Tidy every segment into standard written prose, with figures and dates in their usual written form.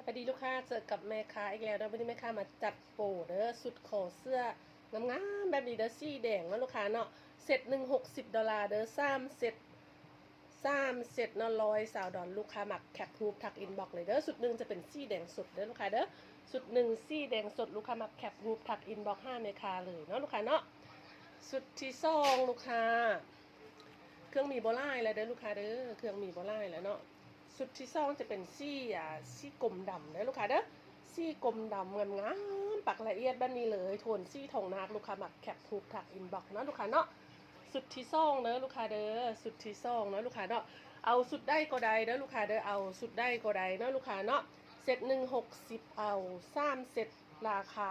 พอดีลูกค้าเจอกับแม่ค้าอีกแล้วนะวันนี้แม่ค้ามาจัดโปรเด้อสุดคอเสื้องามๆแบบนี้เด้อสีแดงแล้วลูกค้าเนาะเสร็จ$60เด้อ3 เซตเนาะ$100ลูกค้าหมักแคปรูปทักอินบ็อกเลยเด้อสุดหนึ่งจะเป็นสีแดงสดเด้อลูกค้าเด้อสุดหนึ่งสีแดงสดลูกค้าหมักแคปรูปทักอินบ็อก5แม่ค้าเลยเนาะลูกค้าเนาะสุดที่สองลูกค้าเครื่องมีโบราณแล้วเด้อลูกค้าเด้อเครื่องมีโบราณแล้วเนาะสุดที่สองจะเป็นสีกลมดำนะลูกค้าเด้อสีกลมดำงามๆปักละเอียดแบบนี้เลยโทนสีทองนักลูกค้าหมักแคปทูบถักอินบ็อกซ์นะลูกค้าเนาะสุดที่สองเด้อลูกค้าเด้อสุดที่สองนะลูกค้าเนาะเอาสุดได้ก็ได้เด้อลูกค้าเด้อเอาสุดได้ก็ได้เนาะลูกค้าเนาะเซต160เอา3 เซตราคา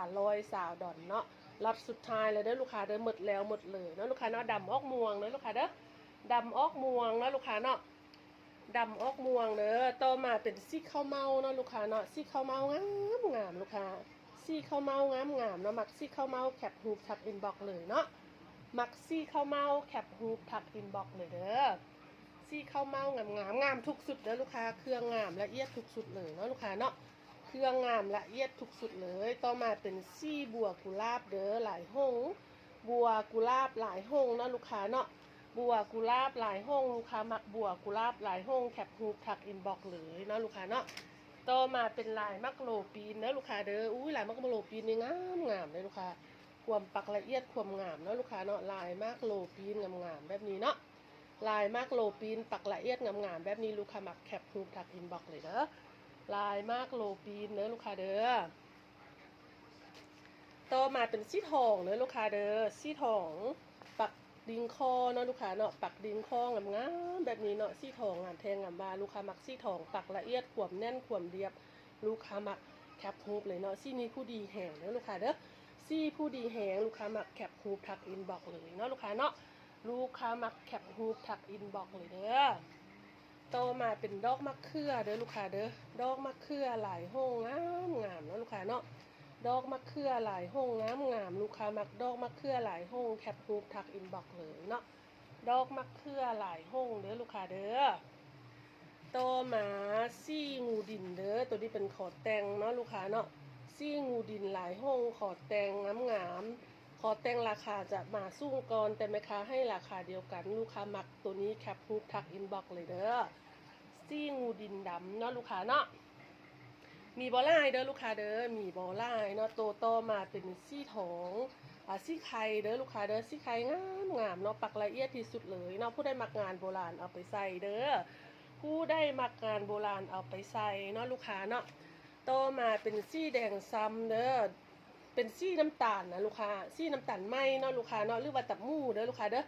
$100เนาะล็อตสุดท้ายเลยเด้อลูกค้าเด้อหมดแล้วหมดเลยเนาะลูกค้าเนาะดำออกม่วงเนาะลูกค้าเด้อดำออกม่วงนะลูกค้าเนาะดำออกม่วงเด้อต่อมาเป็นสีข้าวเมาเนาะลูกค้าเนาะสีข้าวเมางามลูกค้าสีข้าวเมางามเนาะมักสีข้าวเมาแคปฮูปทักอินบ็อกเลยเนาะมักสีข้าวเมาแคปฮูปทักอินบ็อกเลยเด้อสีข้าวเมางามทุกสุดเด้อลูกค้าเครื่องงามละเอียดทุกสุดเลยเนาะลูกค้าเนาะเครื่องงามละเอียดทุกสุดเลยต่อมาเป็นสีบัวกุหลาบเด้อหลายหงบัวกุหลาบหลายหงเนาะลูกค้าเนาะบัวกุหลาบหลายห้องลูกค้ามักบัวกุหลาบหลายห้องแคปฮูปทักอินบ็อกเลยเนาะลูกค้าเนาะต่อมาเป็นลายมักโลปีนเนาะลูกค้าเด้ออุ้ยลายมักโลปีนนี่งามเลยลูกค้าความปักละเอียดความงามเนาะลูกค้าเนาะลายมักโลปีนงามแบบนี้เนาะลายมักโลปีนปักละเอียดงามแบบนี้ลูกค้ามักแคปฮูปทักอินบ็อกเลยเด้อลายมักโลปีนเด้อลูกค้าเด้อต่อมาเป็นสีทองเด้อลูกค้าเด้อสีทองปักดิงคอเนาะลูกค้าเนาะปักดิงคองามแบบนี้เนาะสีทองงามแทงงามบาลูกค้ามักสีทองปักละเอียดขวมแน่นขวมเรียบลูกค้ามักแคปฮูปเลยเนาะสีนี้ผู้ดีแหงเนาะลูกค้าเด้อสีผู้ดีแหงลูกค้ามักแคปฮูปทักอินบ็อกเลยเนาะลูกค้าเนาะลูกค้ามักแคปฮูปทักอินบ็อกเลยเด้อต่อมาเป็นดอกมะเขือเด้อลูกค้าเด้อดอกมะเขือหลายห้องงามเนาะลูกค้าเนาะดอกมะเขือหลายห้องงามลูกค้ามักดอกมะเขือหลายห้องแคปฮูปทักอินบ็อกเลยเนาะดอกมะเขือหลายห้องเด้อลูกค้าเด้อต่อมาซี่งูดินเด้อตัวนี้เป็นขอแต่งเนาะลูกค้าเนาะซี่งูดินหลายห้องขอแต่งงามขอแต่งราคาจะมาสู้ก่อนแต่แม่ค้าให้ราคาเดียวกันลูกค้ามักตัวนี้แคปฮูปทักอินบ็อกเลยเด้อซี่งูดินดำเนาะลูกค้าเนาะมีบอลายเด้อลูกค้าเด้อมีบอลายเนาะโตโตมาเป็นซี่ทองซี่ไข่เด้อลูกค้าเด้อซี่ไข่งามเนาะปักละเอียดที่สุดเลยเนาะผู้ได้มักงานโบราณเอาไปใส่เด้อผู้ได้มักงานโบราณเอาไปใส่เนาะลูกค้าเนาะโตมาเป็นซี่แดงซ้ำเด้อเป็นซี่น้ำตาลนะลูกค้าซี่น้ำตาลไหมเนาะลูกค้าเนาะหรือว่าตับหมูเด้อลูกค้าเด้อ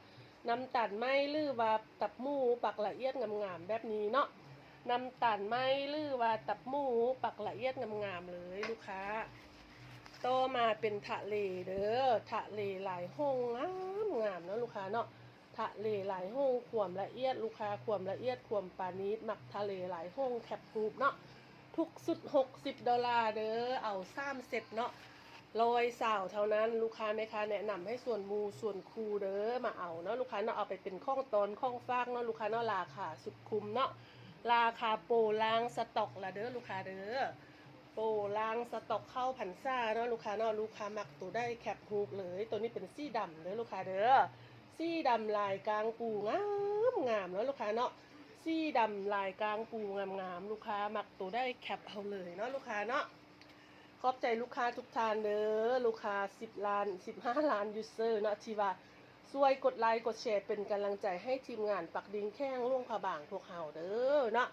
น้ำตาลไหมหรือว่าตับหมูปักละเอียดงามแบบนี้เนาะน้ำตาลไหมหรือว่าตับหมูปักละเอียดงามเลยลูกค้าต่อมาเป็นทะเลเด้อทะเลหลายห้องงามเนาะลูกค้าเนาะทะเลหลายห้องความละเอียดลูกค้าความละเอียดความปานีตหมักทะเลหลายห้องแคปฮูปเนาะทุกสุด$60เด้อเอา3 เซตเนาะ100เท่านั้นลูกค้าแม่ค้าแนะนำให้ส่วนมูส่วนคูเด้อมาเอาเนาะลูกค้าเนาะเอาไปเป็นข้องตอนข้องฟากเนาะลูกค้าเนาะราคาสุดคุ้มเนาะราคาโปรล้างสต็อกละเด้อลูกค้าเด้อโปรล้างสต็อกเข้าพันซ่าเนาะลูกค้าเนาะลูกค้ามักตัวได้แคปฮูปเลยตัวนี้เป็นสีดำเด้อลูกค้าเด้อสีดำลายกลางปูงามเนาะลูกค้าเนาะสีดำลายกลางปูงามลูกค้ามักตัวได้แคปเอาเลยเนาะลูกค้าเนาะขอบใจลูกค้าทุกท่านเด้อลูกค้า10 ล้าน15 ล้านยูเซอร์เนาะที่ว่าช่วยกดไลค์กดแชร์เป็นกำลังใจให้ทีมงานปักดิงแข้งล่วงผาบางพวกเฮาเด้อเนาะ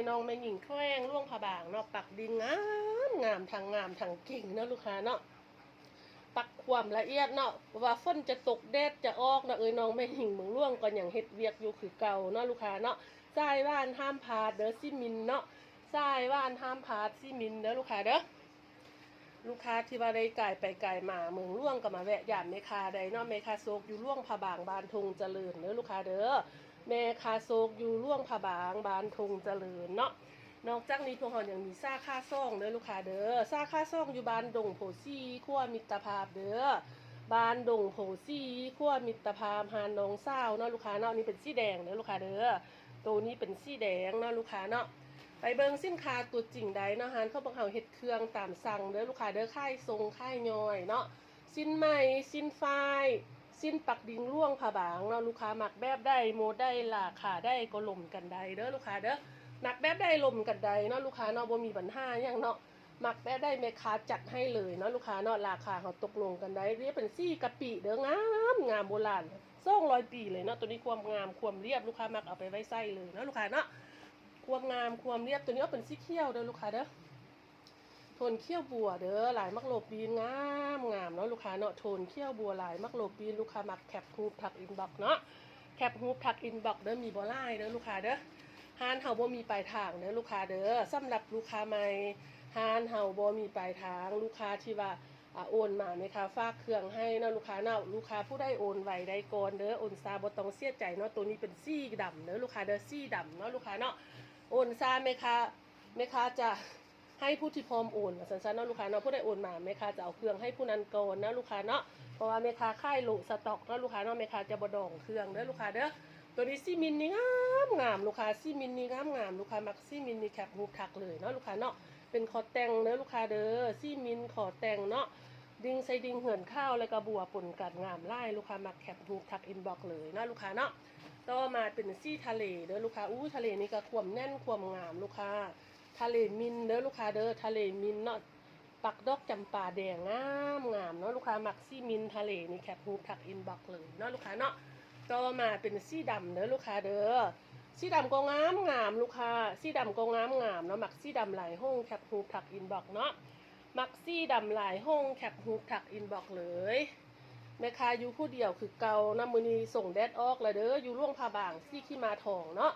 น้องแม่หญิงแข้งล่วงผาบางเนาะปักดิงงามทางเก่งเนาะลูกค้าเนาะปักความละเอียดเนาะว่าฝนจะตกแดดจะออกเนาะน้องแม่หญิงเมืองล่วงก็ยังเฮ็ดเวียกอยู่คือเก่าเนาะลูกค้าเนาะทรายว่านห้ามพาดเด้อซิมินเนาะทรายว่านห้ามพาดซิมินเด้อลูกค้าเด้อลูกค้าที่ว่าได้ไก่ไปไก่มาเมืองล่วงก็มาแวะยามแม่ค้าได้เนาะแม่ค้าโศกอยู่ล่วงผาบางบานทงเจริญเด้อลูกค้าเด้อแม่ค้าโศกอยู่ล่วงผาบางบานทงเจริญเนาะนอกจากนี้พวกเรายังมีซ่าค่าซ่องเด้อลูกค้าเด้อซ่าค่าซ่องอยู่บ้านดงโพซี่ขั้วมิตรภาพเด้อบ้านดงโพซี่ขั้วมิตรภาพหาดน้องเศร้าเนาะลูกค้าเนาะนี่เป็นสีแดงเด้อลูกค้าเด้อตัวนี้เป็นสีแดงเนาะลูกค้าเนาะ ไปเบิ่งสินค้าตัวจริงได้เนาะฮะเขาบอกเขาเฮ็ดเครื่องตามสั่งเด้อลูกค้าเด้อค่ายทรงค่ายย่อยเนาะสิ้นไหมสิ้นฝ้ายสิ้นปักดิ่งร่วงผ้าบางเนาะลูกค้ามักแบบได้โมได้ราคาได้ก็ลมกันได้เด้อลูกค้าเด้อมักแบบได้ลมกันได้เนาะลูกค้าเนาะบ่มีปัญหาหยังเนาะมักแบบได้แม่ค้าจัดให้เลยเนาะลูกค้าเนาะราคาเขาตกลงกันได้เรียกเป็นซี่กะปิเด้องามโบราณ200 ปีเลยเนาะตัวนี้ความงามความเรียบลูกค้ามักเอาไปไว้ใส่เลยเนาะลูกค้าเนาะความงามความเรียบตัวนี้เอาเป็นสีเขียวเด้อลูกค้าเด้อโทนเขียวบัวเด้อหลายมักโลปีนงามเนาะลูกค้าเนาะโทนเขียวบัวหลายมักโลปีนลูกค้ามักแคปฮูปทักอินบ็อกเนาะแคปฮูปทักอินบ็อกเด้อมีบ่หลายเด้อลูกค้าเด้อฮานเฮาบ่มีปลายทางเด้อลูกค้าเด้อสำหรับลูกค้าใหม่ฮานเฮาบ่มีปลายทางลูกค้าที่ว่าโอนมาไหมคะฝากเครื่องให้เนาะลูกค้าเนาะลูกค้าผู้ได้โอนไวได้ก่อนเด้อโอนซาบ่ต้องเสียใจเนาะตัวนี้เป็นสีดำเด้อลูกค้าเด้อสีดำเนาะลูกค้าเนาะโอนซาไหมคะจะให้ผู้ที่พร้อมโอนสั้นๆเนาะลูกค้าเนาะผู้ได้โอนมาไหมคะจะเอาเครื่องให้ผู้นั้นก่อนนะลูกค้าเนาะเพราะว่าไหมคะค่ายโลสต็อกเนาะลูกค้าเนาะไหมคะจะบ่ดองเครื่องเด้อลูกค้าเด้อตัวนี้ซีมินนี่งามลูกค้าซีมินนี่งามลูกค้ามักซีมินนี่แคปฮูปทักเลยเนาะลูกค้าเนาะเป็นคอแต่งเด้อลูกค้าเด้อซีมินขอแต่งเนาะดิ่งใส่ดิ่งเหือนข้าวแล้วก็บัวปนกันงามไล่ลูกค้ามักแคปฮูปทักอินบ็อกเลยเนาะลูกค้าเนาะต่อมาเป็นซี่ทะเลเด้อลูกค้าทะเลนี่ก็ความแน่นความงามลูกค้าทะเลมินเด้อลูกค้าเด้อทะเลมินเนาะปักดอกจำปาแดงงามเนาะลูกค้ามักซี่มินทะเลนี่แคปฮูปทักอินบ็อกเลยเนาะลูกค้าเนาะต่อมาเป็นสีดำเด้อลูกค้าเด้อสีดำก็งามลูกค้าสีดำก็งามเนาะมักสีดำหลายห้องแคปฮูปทักอินบ็อกเนาะมักสีดำหลายห้องแคปฮูปทักอินบ็อกเลยแม่ค้าอยู่ผู้เดียวคือเก่านะมื้อนี้ส่งแดดออกแล้วเด้ออยู่ร่วงผ้าบางซี่ขี้มาทองเนาะ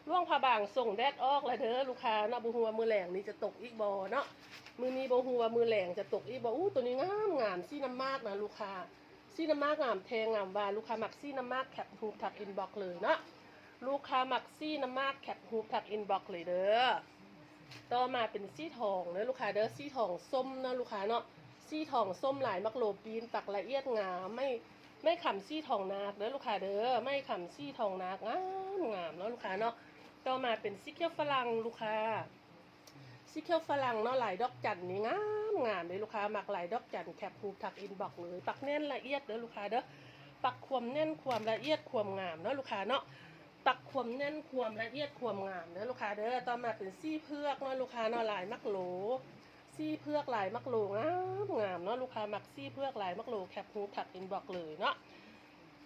ร่วงผ้าบางส่งแดดออกแล้วเด้อลูกค้าเนาะบ่ฮู้ว่ามื้อแลงนี่จะตกอีกบ่เนาะมื้อนี้บ่ฮู้ว่ามื้อแลงจะตกอีกบ่ตัวนี้งามสีน้ำมากนะลูกค้าสีน้ำมากงามแทงงามว่าลูกค้ามักสีน้ำมากแคปฮูปทักอินบ็อกเลยเนาะลูกค้ามักสีน้ำมากแคปฮูปทักอินบ็อกเลยเด้อต่อมาเป็นสีทองเด้อลูกค้าเด้อสีทองส้มนะลูกค้าเนาะสีทองส้มหลายมักโลปีนปักละเอียดงามไม่ขำสีทองนาคเด้อลูกค้าเด้อไม่ขำสีทองนาคงามเนาะลูกค้าเนาะต่อมาเป็นสีเขียวฝรั่งลูกค้าสีเขียวฝรั่งเนาะหลายดอกจันนี่งามเลยลูกค้ามักหลายดอกจันแคปฮูปทักอินบ็อกเลยปักแน่นละเอียดเด้อลูกค้าเด้อปักความแน่นความละเอียดความงามเนาะลูกค้าเนาะปักความแน่นความละเอียดความงามเด้อลูกค้าเด้อต่อมาเป็นสีเผือกเนาะลูกค้าเนาะหลายมักโหลสีเผือกหลายมักโหลงามเนาะลูกค้ามักสีเผือกหลายมักโหลแคปฮูปทักอินบ็อกเลยเนาะ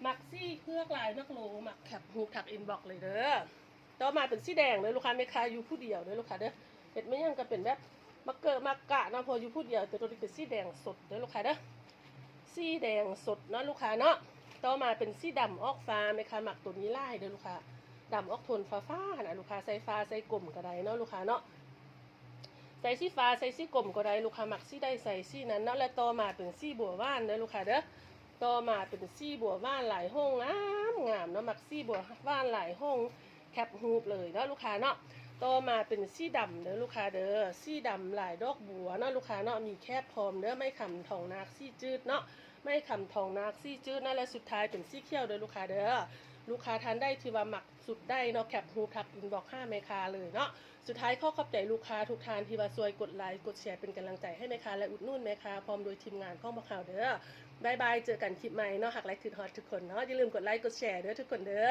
มักสีเผือกหลายมักโหลมักแคปฮูปทักอินบ็อกเลยเด้อต่อมาเป็นสีแดงเลยลูกค้าแม่ค้าอยู่ผู้เดียวเด้อลูกค้าเด้อเห็ดไม่ยังก็เป็นแบบมักเกิดมักกะนะพออยู่ผู้เดียวแต่ตัวนี้เป็นสีแดงสดเด้อลูกค้าเด้อสีแดงสดเนาะลูกค้าเนาะต่อมาเป็นสีดำออกฟ้าแม่ค้ามักตัวนี้ไล่เด้อลูกค้าดำออกโทนฟ้านะลูกค้าใส่ฟ้าใส่กลมก็ได้เนาะลูกค้าเนาะใส่สีฟ้าใส่สีกลมก็ได้ลูกค้ามักสีได้ใส่สีนั้นเนาะและต่อมาเป็นสีบัวว่านเด้อลูกค้าเด้อต่อมาเป็นสีบัวว่านหลายห้องงามเนาะมักสีบัวว่านหลายห้องแคปฮูปเลยเนาะลูกค้าเนาะต่อมาเป็นสีดำเด้อลูกค้าเด้อสีดำหลายดอกบัวเนาะลูกค้าเนาะมีแคบพร้อมเด้อไม่ขำทองนาคสีจืดเนาะไม่ขำทองนาคสีจืดนั่นและสุดท้ายเป็นสีเขียวเด้อลูกค้าเด้อลูกค้าทานได้ที่ว่าหมักสุดได้เนาะแคปฮูปทักอินบ็อก5แม่ค้าเลยเนาะสุดท้ายขอบใจลูกค้าทุกท่านที่ว่าช่วยกดไลค์กดแชร์เป็นกำลังใจให้แม่ค้าและอุดหนุนแม่ค้าพร้อมโดยทีมงานข้องบ่ข่าวเด้อบายบายเจอกันคลิปใหม่เนาะหากไลค์คือฮอตทุกคนเนาะอย่าลืมกดไลค์กดแชร์เด้อทุกคนเด้อ